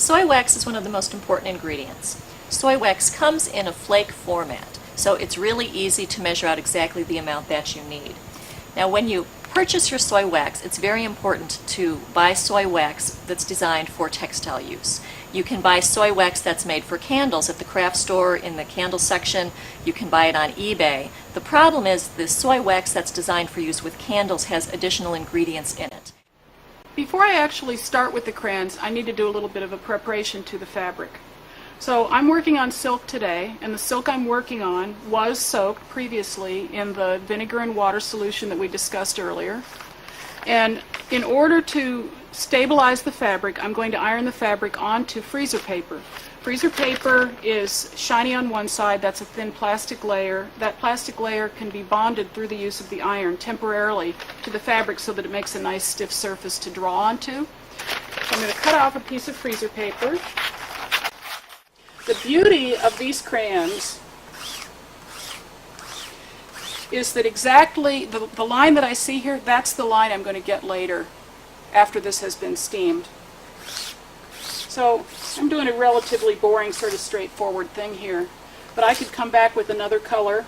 Soy wax is one of the most important ingredients. Soy wax comes in a flake format, so it's really easy to measure out exactly the amount that you need. Now when you purchase your soy wax, it's very important to buy soy wax that's designed for textile use. You can buy soy wax that's made for candles at the craft store in the candle section. You can buy it on eBay. The problem is the soy wax that's designed for use with candles has additional ingredients in it. Before I actually start with the crayons, I need to do a little bit of a preparation to the fabric. So I'm working on silk today, and the silk I'm working on was soaked previously in the vinegar and water solution that we discussed earlier. And in order to stabilize the fabric, I'm going to iron the fabric onto freezer paper. Freezer paper is shiny on one side, that's a thin plastic layer. That plastic layer can be bonded through the use of the iron temporarily to the fabric so that it makes a nice stiff surface to draw onto. So I'm going to cut off a piece of freezer paper. The beauty of these crayons is that exactly the line that I see here, that's the line I'm going to get later after this has been steamed. So I'm doing a relatively boring, sort of straightforward thing here, but I could come back with another color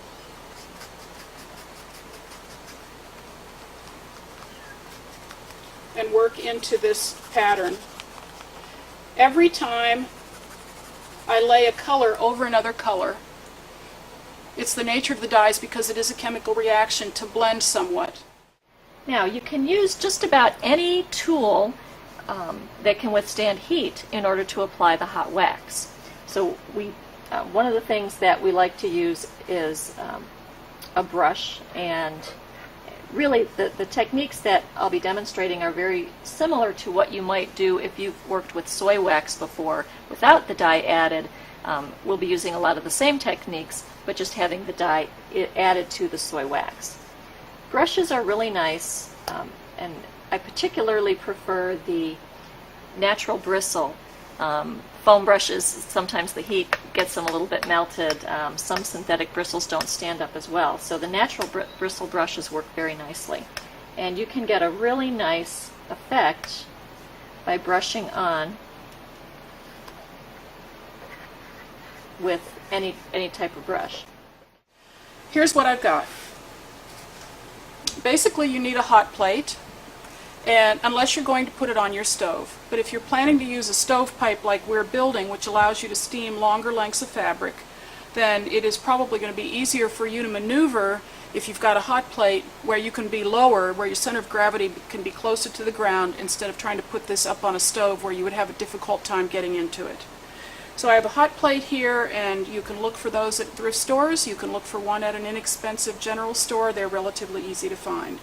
and work into this pattern. Every time I lay a color over another color, it's the nature of the dyes, because it is a chemical reaction, to blend somewhat. Now you can use just about any tool that can withstand heat in order to apply the hot wax. So one of the things that we like to use is a brush, and really the techniques that I'll be demonstrating are very similar to what you might do if you've worked with soy wax before without the dye added. We'll be using a lot of the same techniques, but just having the dye added to the soy wax. Brushes are really nice, and I particularly prefer the natural bristle. Foam brushes, sometimes the heat gets them a little bit melted. Some synthetic bristles don't stand up as well. So the natural bristle brushes work very nicely. And you can get a really nice effect by brushing on with any type of brush. Here's what I've got. Basically you need a hot plate, and unless you're going to put it on your stove. But if you're planning to use a stovepipe like we're building, which allows you to steam longer lengths of fabric, then it is probably going to be easier for you to maneuver if you've got a hot plate where you can be lower, where your center of gravity can be closer to the ground, instead of trying to put this up on a stove where you would have a difficult time getting into it. So I have a hot plate here, and you can look for those at thrift stores. You can look for one at an inexpensive general store. They're relatively easy to find.